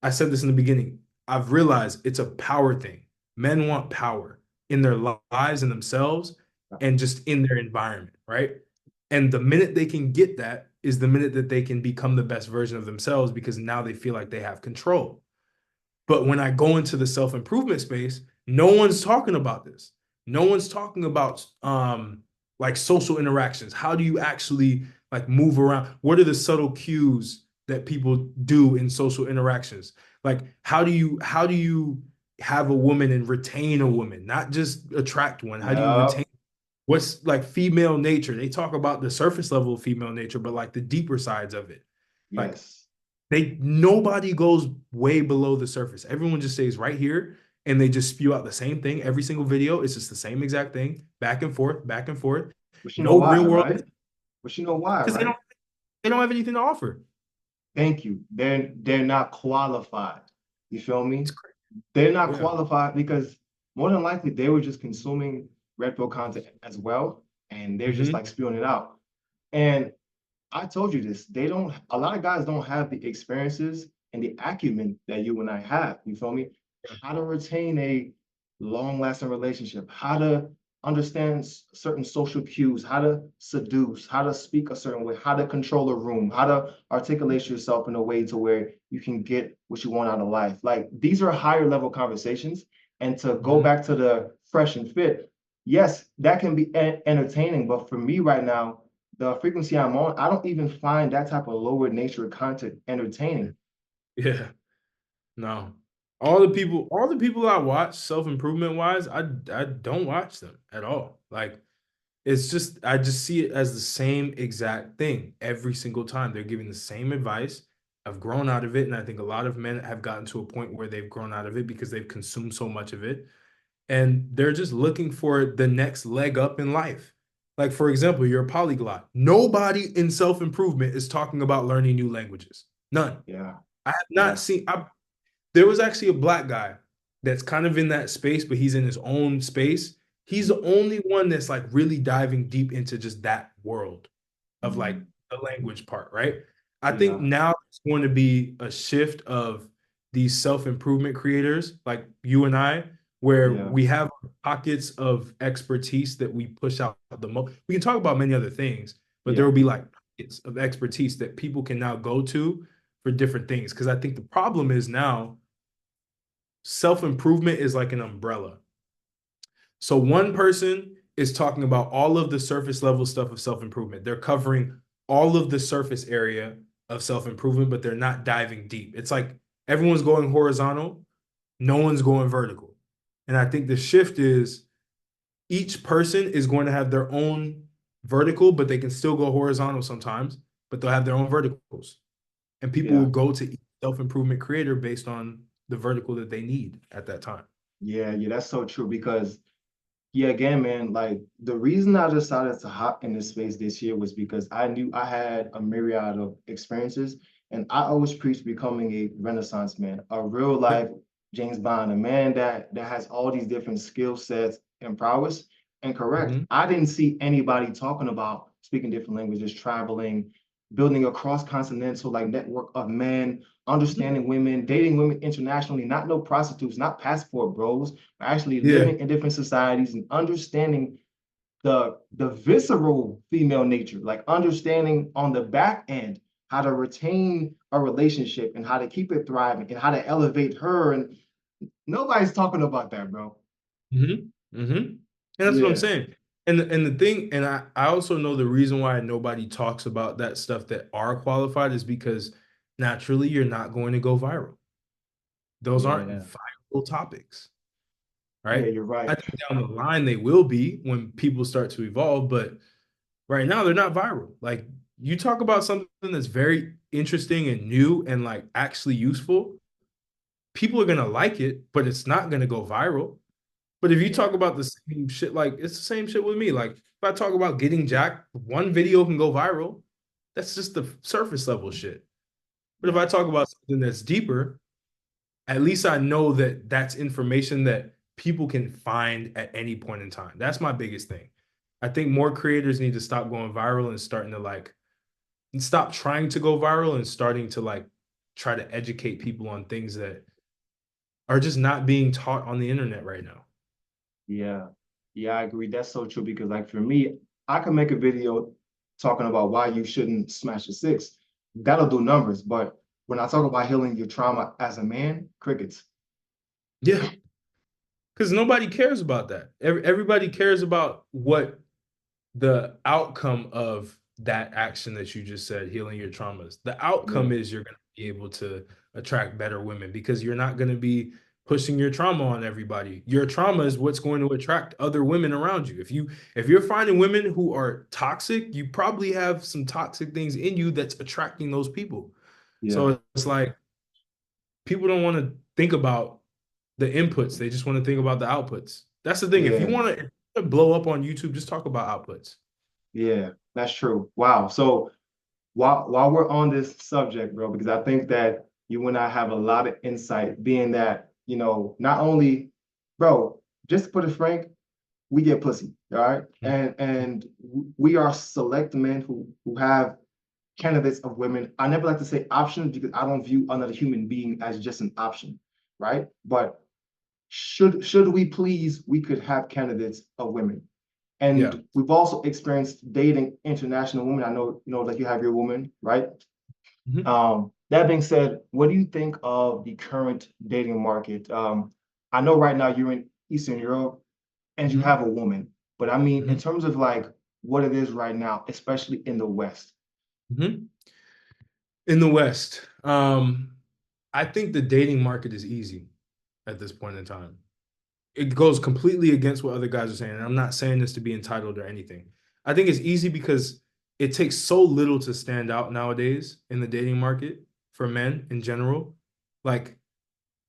I said this in the beginning. I've realized it's a power thing. Men want power in their lives and themselves and just in their environment, right? And the minute they can get that is the minute that they can become the best version of themselves because now they feel like they have control. But when I go into the self-improvement space, no one's talking about this. No one's talking about like social interactions. How do you actually like move around? What are the subtle cues that people do in social interactions? Like how do you have a woman and retain a woman, not just attract one? How do you Yeah. retain what's like female nature? They talk about the surface level of female nature, but like the deeper sides of it. Like Yes. nobody goes way below the surface. Everyone just stays right here and they just spew out the same thing every single video. It's just the same exact thing, back and forth, back and forth. But you know No why, real world right? But you know why, because right? they don't have anything to offer. Thank you. They're not qualified. You feel me? It's crazy. They're not Yeah. qualified because more than likely they were just consuming Red Pill content as well, and they're just Hmm. like spewing it out. And I told you this, a lot of guys don't have the experiences and the acumen that you and I have. You feel me? How to retain a long-lasting relationship, how to understand certain social cues, how to seduce, how to speak a certain way, how to control a room, how to articulate yourself in a way to where you can get what you want out of life. Like these are higher level conversations. And to go Mhm. back to the fresh and fit, yes, that can be entertaining. But for me right now, the frequency I'm on, I don't even find that type of lower nature content entertaining. Yeah. No. All the people I watch self-improvement wise, I don't watch them at all. Like it's just I just see it as the same exact thing every single time. They're giving the same advice. I've grown out of it, and I think a lot of men have gotten to a point where they've grown out of it because they've consumed so much of it, and they're just looking for the next leg up in life. Like for example, you're a polyglot. Nobody in self-improvement is talking about learning new languages. None. Yeah, I have not yeah, seen. There was actually a black guy that's kind of in that space, but he's in his own space. He's the only one that's like really diving deep into just that world of like the language part, right? I think yeah, now it's going to be a shift of these self-improvement creators like you and I, where yeah, we have pockets of expertise that we push out the most. We can talk about many other things, but there yeah, will be like pockets of expertise that people can now go to for different things. Because I think the problem is now self-improvement is like an umbrella. So one person is talking about all of the surface level stuff of self-improvement. They're covering all of the surface area of self-improvement, but they're not diving deep. It's like everyone's going horizontal, no one's going vertical. And I think the shift is each person is going to have their own vertical, but they can still go horizontal sometimes, but they'll have their own verticals. And people will yeah. go to each self-improvement creator based on the vertical that they need at that time. Yeah, yeah, that's so true because yeah, again, man, like the reason I decided to hop in this space this year was because I knew I had a myriad of experiences and I always preach becoming a renaissance man, a real Yep. life James Bond, a man that has all these different skill sets and prowess. And correct, Mhm. I didn't see anybody talking about speaking different languages, traveling, building a cross-continental like network of men, Mhm. understanding women, dating women internationally, not no prostitutes, not passport bros, actually Yeah. living in different societies and understanding the visceral female nature, like understanding on the back end how to retain a relationship and how to keep it thriving and how to elevate her. And nobody's talking about that, bro. Mhm. Mhm. And that's what I'm Yeah, saying. And the thing, and I also know the reason why nobody talks about that stuff that are qualified is because naturally you're not going to go viral. Those aren't yeah, viral topics, yeah, right? you're I right. think down the line they will be when people start to evolve, but right now they're not viral. Like you talk about something that's very interesting and new and like actually useful, people are gonna like it, but it's not gonna go viral. But if you Yeah, talk about the same shit, like it's the same shit with me. Like if I talk about getting jacked, one video can go viral. That's just the surface level shit. But if yeah, I talk about something that's deeper, at least I know that that's information that people can find at any point in time. That's my biggest thing. I think more creators need to stop going viral and starting to like and stop trying to go viral and starting to like try to educate people on things that are just not being taught on the internet right now. yeah, yeah, I agree. That's so true because like for me, I can make a video talking about why you shouldn't smash a six. That'll do numbers, but when I talk about healing your trauma as a man, crickets. Yeah, because nobody cares about that. Everybody cares about what the outcome of that action that you just said, healing your traumas. The Yeah, outcome is you're going to be able to attract better women because you're not going to be pushing your trauma on everybody. Your trauma is what's going to attract other women around you. If you're finding women who are toxic, you probably have some toxic things in you that's attracting those people. yeah, So it's like people don't want to think about the inputs. They just want to think about the outputs. That's the thing. If you yeah, want to blow up on YouTube, just talk about outputs. yeah. That's true. Wow. So while we're on this subject, bro, because I think that you and I have a lot of insight, being that, not only, bro, just to put it frank, we get pussy, all right? And we are select men who have candidates of women. I never like to say options because I don't view another human being as just an option, right? But should we please, we could have candidates of women. Yeah. And we've also experienced dating international women. I know, like you have your woman, right? Mhm. That being said, what do you think of the current dating market? I know right now you're in Eastern Europe and you Mhm. have a woman, but I mean, in Mhm. terms of like what it is right now, especially in the West. Mhm. In the West, I think the dating market is easy at this point in time. It goes completely against what other guys are saying. And I'm not saying this to be entitled or anything. I think it's easy because it takes so little to stand out nowadays in the dating market for men in general. Like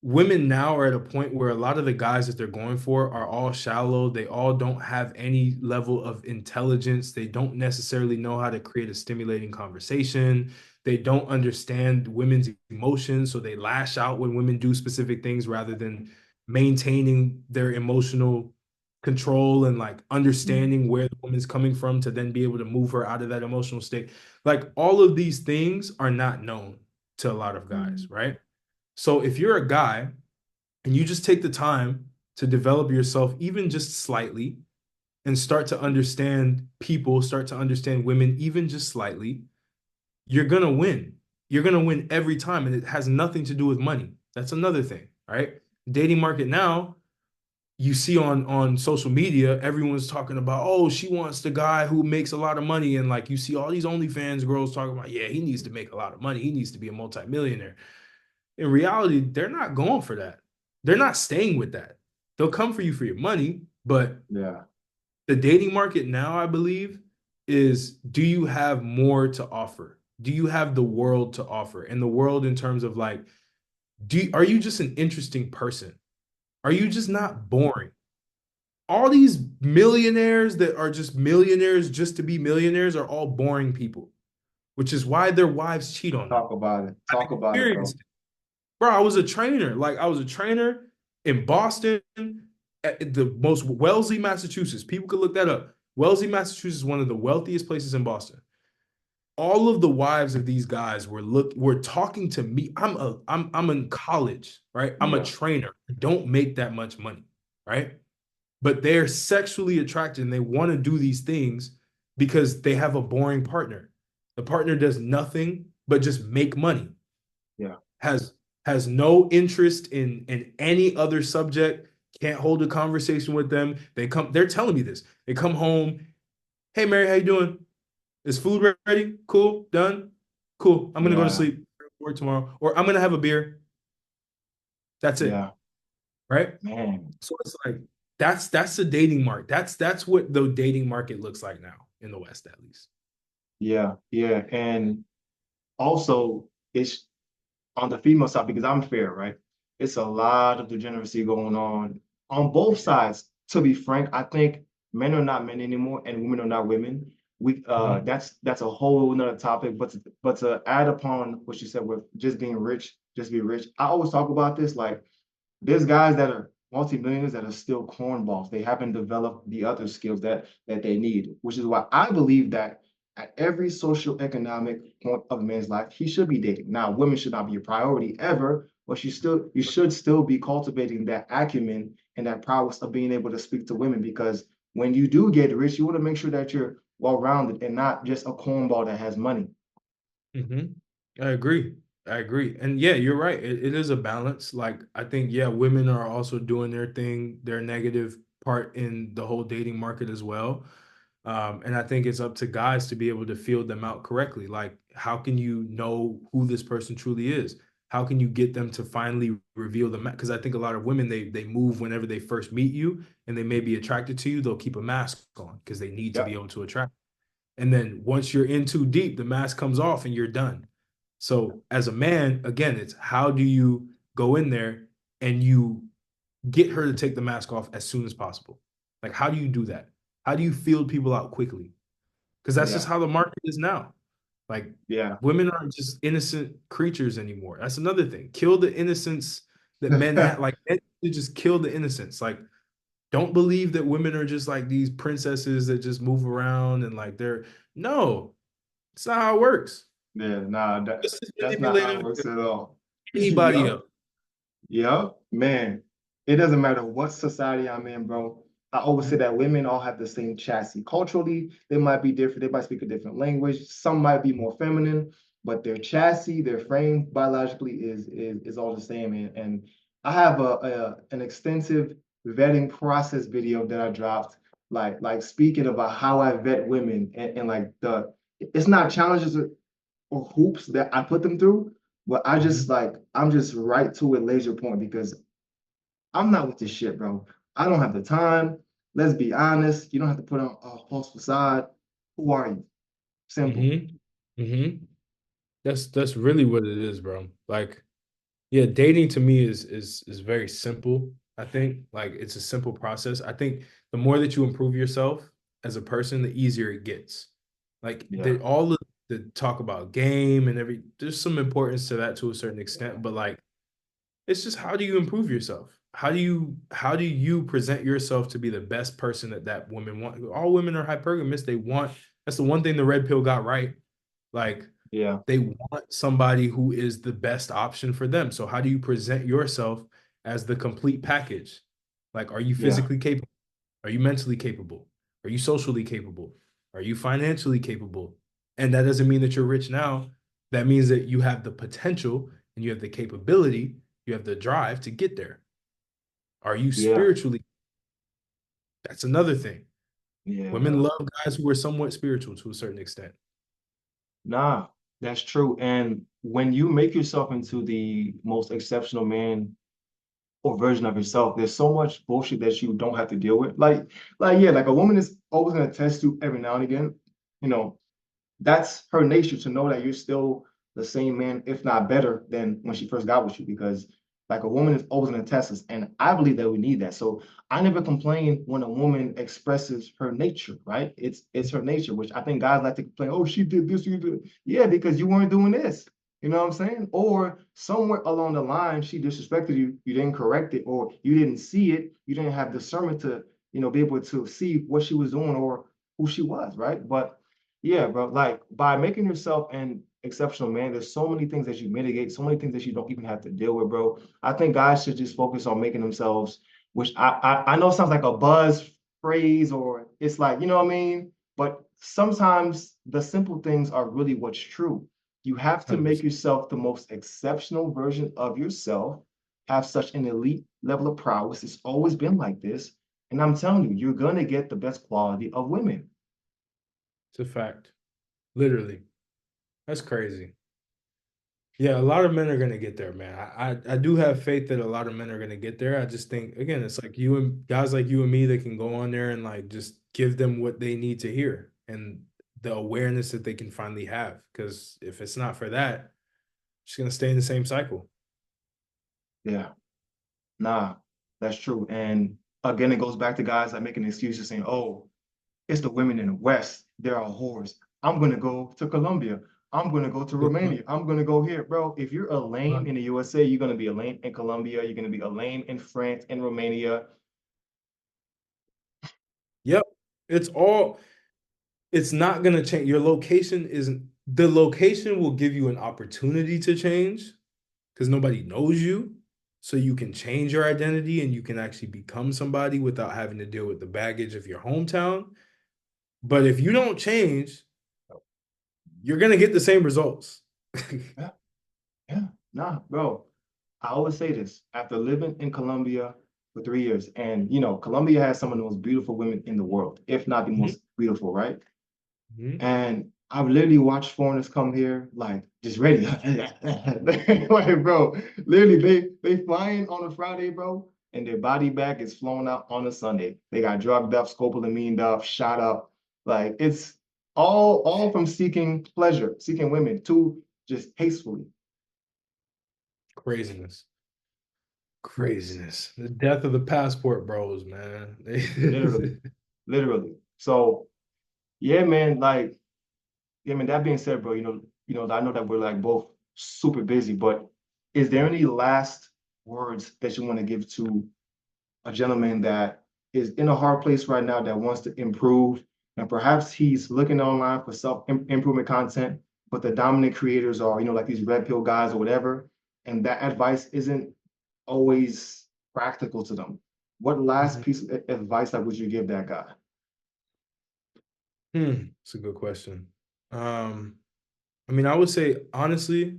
women now are at a point where a lot of the guys that they're going for are all shallow. They all don't have any level of intelligence. They don't necessarily know how to create a stimulating conversation. They don't understand women's emotions, so they lash out when women do specific things rather than maintaining their emotional control and like Mm. understanding where the woman's coming from to then be able to move her out of that emotional state. Like all of these things are not known to a lot of guys, right? So if you're a guy and you just take the time to develop yourself even just slightly and start to understand people, start to understand women even just slightly, you're going to win. You're going to win every time and it has nothing to do with money. That's another thing, right? Dating market now, you see on social media, everyone's talking about, oh, she wants the guy who makes a lot of money. And like you see all these OnlyFans girls talking about, yeah, he needs to make a lot of money. He needs to be a multimillionaire. In reality, they're not going for that. They're not staying with that. They'll come for you for your money, but Yeah. the dating market now, I believe, is do you have more to offer? Do you have the world to offer? And the world in terms of like, are you just an interesting person? Are you just not boring? All these millionaires that are just millionaires just to be millionaires are all boring people, which is why their wives cheat on them. Talk about it. I've Talk about it, bro. experienced it. Bro, I was a trainer. Like I was a trainer in Boston at the most Wellesley, Massachusetts. People could look that up. Wellesley, Massachusetts is one of the wealthiest places in Boston. All of the wives of these guys were talking to me. I'm in college, right? I'm a Yeah. trainer. I don't make that much money, right? But they're sexually attracted and they want to do these things because they have a boring partner. The partner does nothing but just make money, Yeah. has has no interest in any other subject, can't hold a conversation with them. They're telling me this. They come home, hey Mary, how you doing? Is food ready? Cool, done. Cool. I'm gonna go to Yeah. sleep. Work tomorrow, or I'm gonna have a beer. That's it, Yeah. right? Man. So it's like that's the dating market. That's what the dating market looks like now in the West, at least. Yeah. Yeah. And also, it's on the female side because I'm fair, right? It's a lot of degeneracy going on both sides. To be frank, I think men are not men anymore and women are not women. We Mhm. that's a whole nother topic. But to add upon what you said with just being rich, just be rich. I always talk about this like there's guys that are multimillionaires that are still cornballs. They haven't developed the other skills that they need, which is why I believe that at every social economic point of a man's life, he should be dating. Now, women should not be a priority ever, but you should still be cultivating that acumen and that prowess of being able to speak to women because when you do get rich, you want to make sure that you're well-rounded and not just a cornball that has money. Mhm. I agree. I agree. And yeah, you're right. It is a balance. Like I think, yeah, women are also doing their thing, their negative part in the whole dating market as well. And I think it's up to guys to be able to feel them out correctly. Like, how can you know who this person truly is? How can you get them to finally reveal them? Because I think a lot of women they move whenever they first meet you and they may be attracted to you. They'll keep a mask on because they need to be Yep. able to attract. And then once you're in too deep, the mask comes off and you're done. So as a man, again, it's how do you go in there and you get her to take the mask off as soon as possible? Like, how do you do that? How do you feel people out quickly? Because that's just Yeah. how the market is now. Like, Yeah. women aren't just innocent creatures anymore. That's another thing. Kill the innocence that men have. Like, men just kill the innocence. Like, don't believe that women are just like these princesses that just move around and like they're no, it's not how it works. Yeah, nah, Just as that's not how it manipulative works as at all. anybody Yup. else. Yep, man. It doesn't matter what society I'm in, bro. I always say that women all have the same chassis. Culturally, they might be different. They might speak a different language. Some might be more feminine, but their chassis, their frame biologically is all the same. And I have an extensive vetting process video that I dropped, like speaking about how I vet women and like it's not challenges or hoops that I put them through, but I just like I'm just right to it, laser point because I'm not with this shit, bro. I don't have the time. Let's be honest. You don't have to put on a false facade. Who are you? Simple. Mm-hmm. Mm-hmm. That's really what it is, bro. Like, yeah, dating to me is very simple. I think like it's a simple process. I think the more that you improve yourself as a person, the easier it gets. Like Yeah. all of the talk about game and there's some importance to that to a certain extent, but like it's just how do you improve yourself? How do you present yourself to be the best person that that woman want? All women are hypergamous. They want that's the one thing the red pill got right. Like Yeah. they want somebody who is the best option for them. So how do you present yourself as the complete package? Like, are you Yeah. physically capable? Are you mentally capable? Are you socially capable? Are you financially capable? And that doesn't mean that you're rich now. That means that you have the potential and you have the capability, you have the drive to get there. Are you Yeah. spiritually? That's another thing. Yeah, Women bro. love guys who are somewhat spiritual to a certain extent. Nah, that's true. And when you make yourself into the most exceptional man or version of yourself, there's so much bullshit that you don't have to deal with. Yeah, like a woman is always gonna test you every now and again. You know, that's her nature to know that you're still the same man, if not better than when she first got with you, because like a woman is always going to test us. And I believe that we need that. So I never complain when a woman expresses her nature, right? It's her nature, which I think guys like to complain, oh, she did this, you did. Yeah, because you weren't doing this. You know what I'm saying? Or somewhere along the line, she disrespected you, you didn't correct it, or you didn't see it, you didn't have discernment to, be able to see what she was doing or who she was, right? But yeah, bro. Like by making yourself an exceptional man, there's so many things that you mitigate, so many things that you don't even have to deal with, bro. I think guys should just focus on making themselves, which I know sounds like a buzz phrase or it's like, you know what I mean? But sometimes the simple things are really what's true. You have to make 100%. yourself the most exceptional version of yourself, have such an elite level of prowess. It's always been like this. And I'm telling you, you're gonna get the best quality of women. It's a fact. Literally. That's crazy. Yeah, a lot of men are gonna get there, man. I do have faith that a lot of men are gonna get there. I just think again, it's like you and guys like you and me that can go on there and like just give them what they need to hear and the awareness that they can finally have. Because if it's not for that, it's gonna stay in the same cycle. Yeah. Nah, that's true. And again, it goes back to guys like making excuses saying, oh, it's the women in the West. They're all whores. I'm going to go to Colombia. I'm going to go to Romania. I'm going to go here. Bro, if you're a lame in the USA, you're going to be a lame in Colombia. You're going to be a lame in France and Romania. Yep. It's all it's not gonna change. Your location isn't the location will give you an opportunity to change because nobody knows you. So you can change your identity and you can actually become somebody without having to deal with the baggage of your hometown. But if you don't change, you're gonna get the same results. Yeah, yeah. Nah, bro. I always say this after living in Colombia for 3 years, and Colombia has some of the most beautiful women in the world, if not the Mhm, most beautiful, right? mhm. And I've literally watched foreigners come here like just ready. Like, bro, literally they flying on a Friday, bro, and their body bag is flown out on a Sunday. They got drugged up, scopolamined up, shot up. Like it's all from seeking pleasure, seeking women to just hastefully. Craziness. Craziness. The death of the passport bros, man. Literally, literally. So yeah, man, like yeah, man, that being said, bro, I know that we're like both super busy, but is there any last words that you want to give to a gentleman that is in a hard place right now that wants to improve, and perhaps he's looking online for self-improvement content, but the dominant creators are, like these red pill guys or whatever, and that advice isn't always practical to them. what last piece of advice that would you give that guy? It's a good question. I mean, I would say honestly,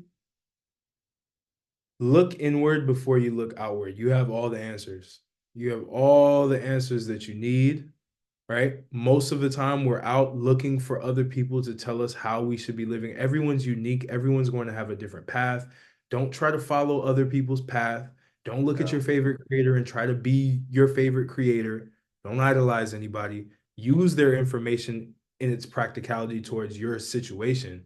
look inward before you look outward. You have all the answers. You have all the answers that you need, right? Most of the time, we're out looking for other people to tell us how we should be living. Everyone's unique. Everyone's going to have a different path. Don't try to follow other people's path. Don't look at Yeah. your favorite creator and try to be your favorite creator. Don't idolize anybody. Use their information in its practicality towards your situation,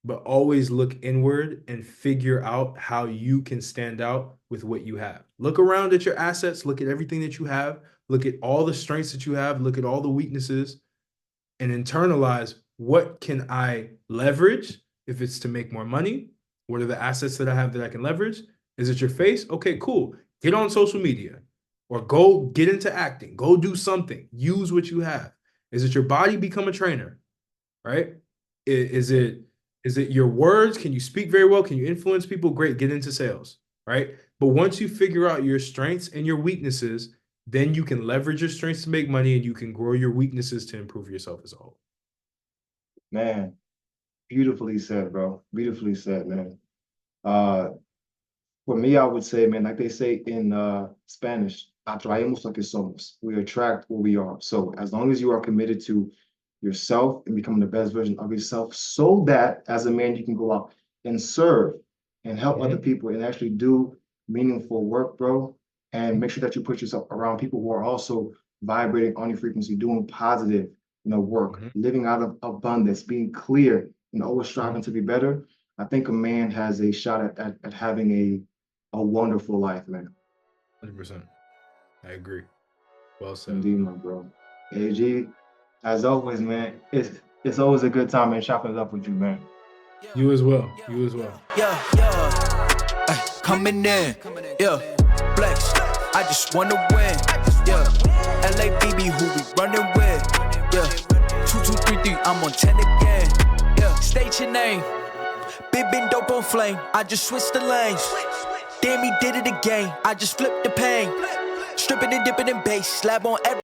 but always look inward and figure out how you can stand out with what you have. Look around at your assets, look at everything that you have, look at all the strengths that you have, look at all the weaknesses, and internalize what can I leverage if it's to make more money? What are the assets that I have that I can leverage? Is it your face? Okay, cool. Get on social media or go get into acting. Go do something. Use what you have. Is it your body? Become a trainer, right? Is it your words? Can you speak very well? Can you influence people? Great, get into sales, right? But once you figure out your strengths and your weaknesses, then you can leverage your strengths to make money and you can grow your weaknesses to improve yourself as a whole. Man, beautifully said, bro. Beautifully said, man. Uh, for me, I would say, man, like they say in Spanish, atraemos lo que somos. We attract what we are. So as long as you are committed to yourself and becoming the best version of yourself, so that as a man, you can go out and serve and help other people and actually do meaningful work, bro. And make sure that you put yourself around people who are also vibrating on your frequency, doing positive, work, living out of abundance, being clear, and always striving to be better. I think a man has a shot at having a wonderful life, man. 100%. I agree. Well said. Indeed, my bro. AG, as always, man, it's always a good time, man, chopping it up with you, man. You as well. You as well. Yeah. Coming in. Yeah. Flex. I just wanna win. Yeah. LABB, who we running with. Yeah. 2, 2, 3, 3, I'm on 10 again. Yeah. State your name. Big been dope on flame. I just switched the lanes. Damn, he did it again. I just flipped the pain. Stripping and dipping in bass. Slab on every